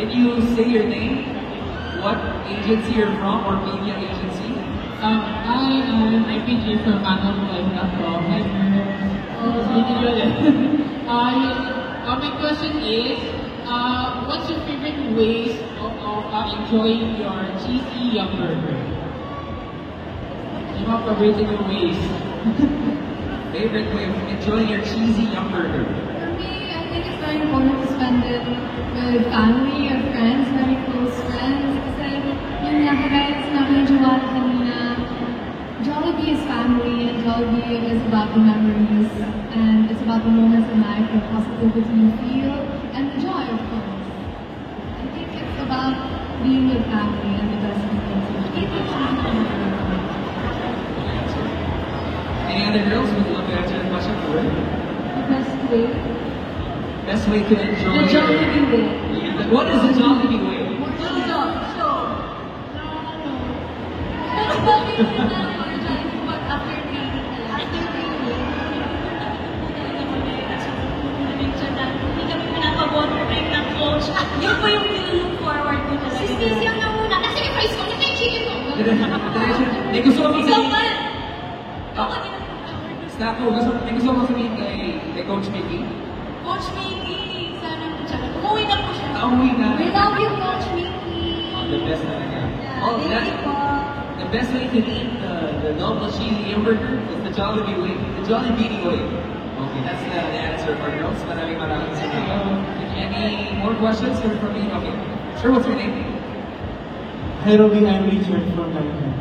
Can you say your name? What agency you're from or media agency? I am IPG from AngelLive.com. My question is, what's your favorite ways of enjoying your cheesy yum burger? Yung mga paborito yung ways. Favorite way of enjoying your cheesy yum burger? For me, I think it's very important to spend it with family or friends, very close friends. Kasi yun nga, kagaya na sinabi ni Joanna kanina, Jollibee is family and Jollibee is about the memories and it's about the moments in life, the positivity you feel, and the joy, of course. I think it's about being with family and the best people to keep it Any other girls who would love to answer the question for it? the best way. Best way to enjoy The Jollibee way. What is the Jollibee way? Yun po yung nilook forward ko talaga. Sisisiyak na muna. Kasi may price ko. Kasi yung chicken ko. May gusto ko Ikaw sabihin. ba? Staff ko, may gusto ko sabihin kay Coach Mickey. Coach Mickey. Sana po siya. Umuwi na po siya. Umuwi na. We love you, Coach Mickey. The best talaga. Thank you po. The best way to eat the double cheesy hamburger is the Jollibee way. The Jollibee way. Okay, that's the answer for girls. Maraming salamat. Any more questions from me? Okay. Sure, what's your name? Hi, Robby. I'm Richard from London.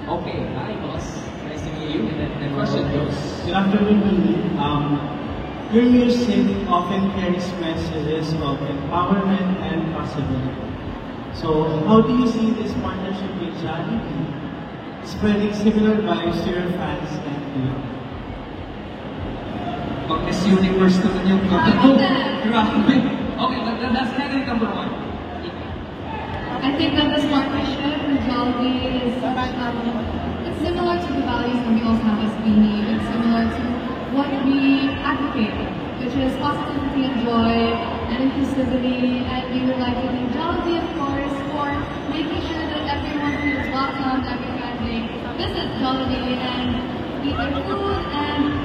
Okay. Hi, boss. Nice to meet you. And then the question goes. Good afternoon, Mindy. Your music often carries messages of empowerment and possibility. So, how do you see this partnership with Jollibee spreading similar vibes to your fans and beyond? Pag Miss Universe naman yung grabe. Okay, that's category number one. I think that this partnership with Jollibee is it's similar to the values that we also have as Beanie. It's similar to what we advocate, which is positivity and joy and inclusivity. And we would like to thank Jollibee, of course, for making sure that everyone feels welcome every time they visit Jollibee and eat their food and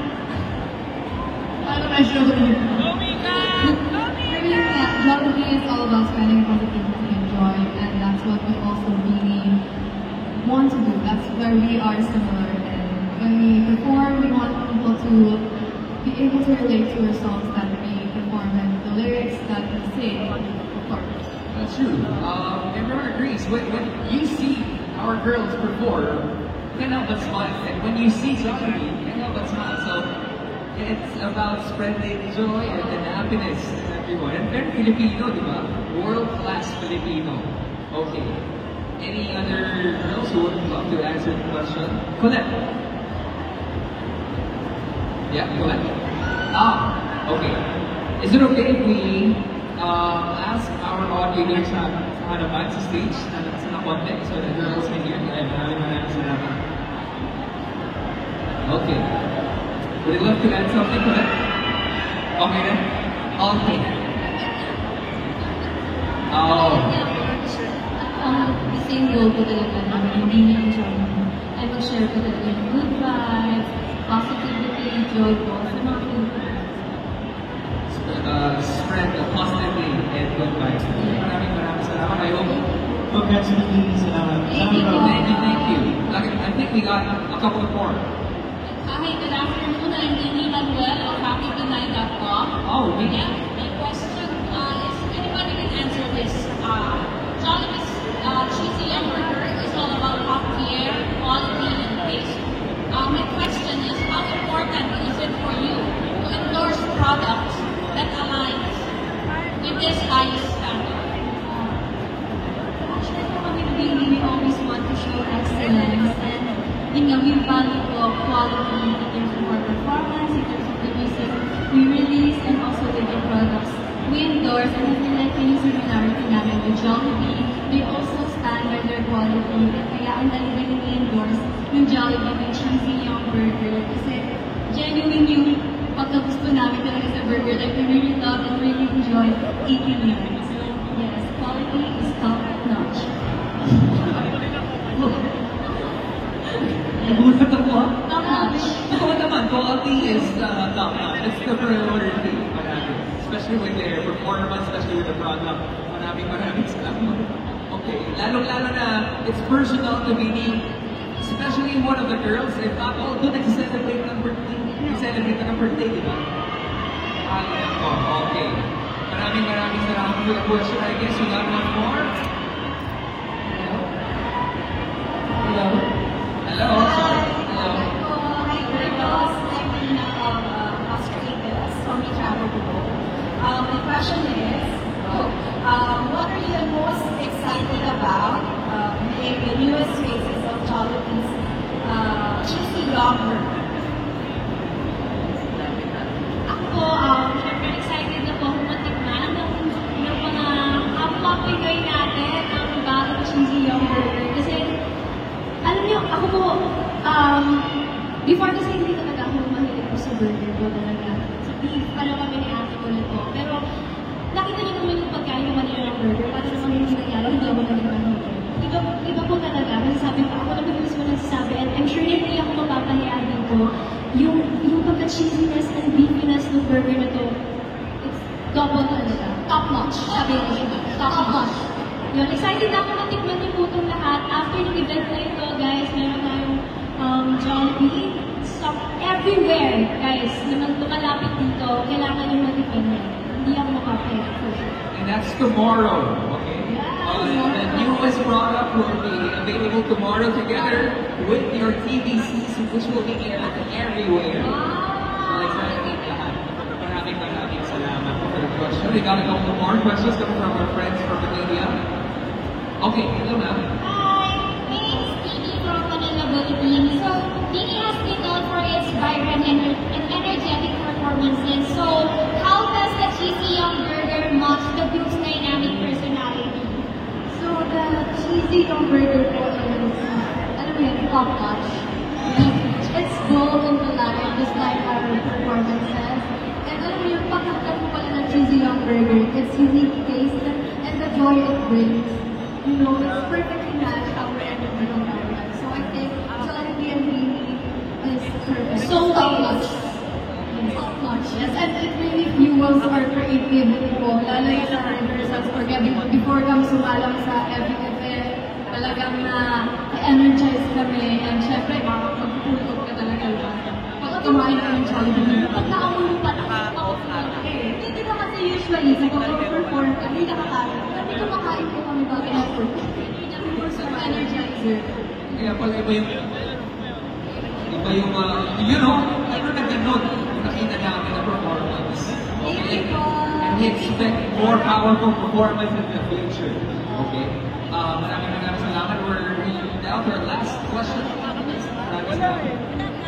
Jollibee is all about spreading positivity and joy, and that's what we also really want to do. That's where we are similar. And when we perform, we want people to be able to relate to our songs that we perform and the lyrics that we sing, of course. That's true. Everyone agrees. When you see our girls perform, you can't help but smile. And when you see Jollibee, you can't help but smile. So it's about spreading joy and happiness to everyone. And very Filipino, di ba? World-class Filipino. Okay. Any other girls who would love to answer the question? Colette. Yeah, Colette. Okay. Is it okay if we ask our audience na hanapan sa stage na konti so the girls can hear? Maraming salamat. Okay. Would you love to add something to that? Okay then? Okay. The same goal ko talaga namin, hindi na-enjoy mo. I will share ko talaga yung good vibes, positivity, joy ko sa mga Filipinos. Spread positively and good vibes. Maraming salamat. I hope. Congratulations. Thank you. I think we got a couple of more. Hi, good afternoon. I'm Nini Manuel of HappyTonight.com. Oh, Nini. Yeah, my question is, anybody can answer this. Jollibee's cheesy hamburger is all about healthcare, quality, and taste. My question is, how important is it for you to endorse products that aligns with this highest standard? Actually, we always want to show excellence and we value quality in terms of our performance, in terms of the music we release, and also with the products we endorse. And I feel like yung similarity namin with Jollibee, they also stand by their quality. Kaya ang dali rin i-endorse yung Jollibee with cheesy yung burger. Kasi genuine yung pagkagusto namin talaga sa burger. Like we really love and really enjoy eating it. So, yes. quality is top notch. Nagulat ako ah. Top notch. Oo naman, quality is top notch. It's the priority. Marami. Especially with their performance, especially with the product. Maraming salamat. Okay, lalo-lalo na it's personal to me, especially one of the girls, if not all, doon nag-celebrate ng birthday. Nag-celebrate ng birthday, di ba? Ayan po, okay. Maraming salamat for the question. I guess we got one more. Hello? Hello? Hello? Sorry. Hello? Hi, girls. I'm Rina from Australia, Sony Travel Group. My question is, what are you most excited about in the newest phases of Jollibee's cheesy yogurt? Ako, syempre excited na po akong matikman ng mga kapwa Pinoy natin ang bagong cheesy yung burger. Kasi, alam niyo, ako po, before kasi hindi talaga ako mahilig po sa burger po talaga. Sa beef, parang kami ni ate ko nito. Pero, nakita niyo naman yung pagkain naman nila ng burger, para naman yung nangyari, hindi ako naging iba po talaga. Kasi sabi ko, ako naman mismo nagsasabi, and I'm sure na hindi ako mapapahiya dito. Yung pagka-cheesiness and beefiness ng burger na to, it's double talaga. Top notch. Sabi ko, top notch. Yun, excited na ako natikman niyo po itong lahat. After ng event na ito, guys, meron tayong Jollibee. Stop everywhere, guys. Naman lumalapit dito, kailangan yung matikman niya. Hindi ako mapapahiya for sure. And that's tomorrow, okay? The newest product will be available tomorrow together with your TVCs, which will be aired everywhere. So excited lahat. Maraming salamat for the question. We got a couple more questions coming from our friends from the media. Okay, hello ma'am. Hi, my name is Tini from Manila, Philippines. So, Tini has been known for its vibrant and energetic performances. So, how does the cheesy young burger match the group's dynamic personality? So the cheesy yung burger po is, ano mo yun, top notch. It's bold and alive, just like our performances. And alam mo yung pagkakal mo pala ng cheesy yung burger, its unique taste and the joy it brings. You know, it's perfectly matched our energy ng burger. So I think Jollibee and Beanie is perfect. So top notch. Top notch. Yes, and it really fuels our creativity po, lalo yung sa rehearsals or before kami sumalang sa every event, talagang na-energize kami, and syempre, magpupulog ka talaga lang. Pag kumain ka ng Jollibee, pag nakamulo pa, hindi ka kasi usually, kapag perform ka, hindi nakakain. Kasi kumakain po kami bago na-perform. So, energizer. Kaya pala iba yung, you know, never nag-note kung nakita namin na performance. Okay? And we expect more powerful performance in the future. Okay? Maraming salamat. We're down to our last question. Maraming salamat.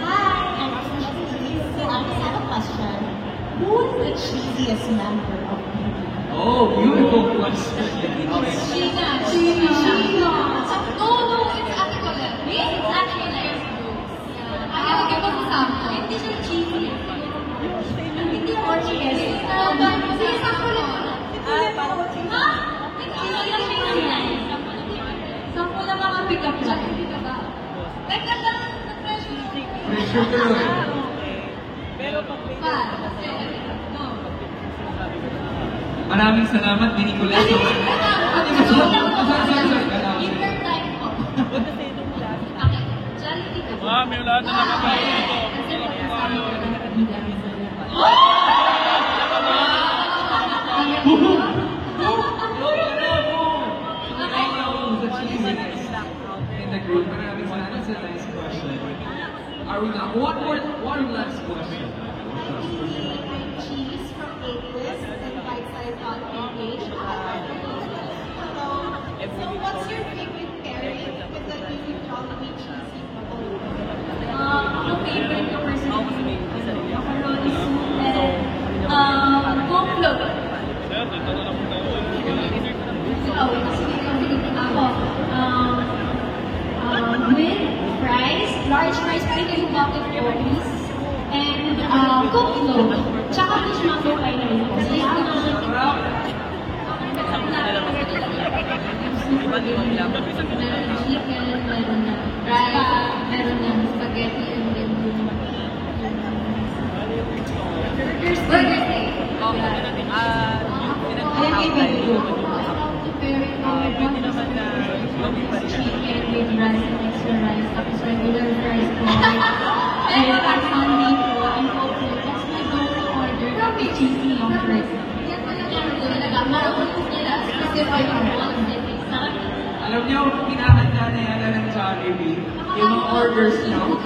Hi, so I just have a question. Who is the cheesiest member of Beanie? Oh, beautiful question. Okay. Sheena. No, it's Ate Colette. It's actually there's Ayaw ka ba sa sample? Hindi siya cheesy. Hindi ako cheesy. Sige, sample lang. Ha? Cheesy lang siya yan. Sample lang mga pick-up dyan. Teka lang, na-pressure. Pressure tuloy. Maraming salamat, Dini Colette. May lahat na nakakain ito. In the group, maraming salamat. That's a nice question. Are we not? One last question. Cheese from A-List and bite-sized on page. So what's your favorite pairing with the new Jollibee cheesy bubble? Ako favorite ko personally, macaroni soup and Coke float. Sir, dito na lang po tayo. Oh, sige ako. With fries, large fries, pwede yung bucket fries, and Coke float. Tsaka fish mango pie na rin po. So, yung meron ng chicken, meron ng rice, meron ng spaghetti, and then yung burger steak. Ayan kay Pedro. Preparing our breakfast chicken with rice and extra rice, tapos regular rice po. And pag Sunday po, ang po, that's my go-to order, kape cheesy long rice. Yan talaga, marunong nila specify yung quality. Alam niyo, kinakanta na yan ng Jollibee, yung mga orders niyo.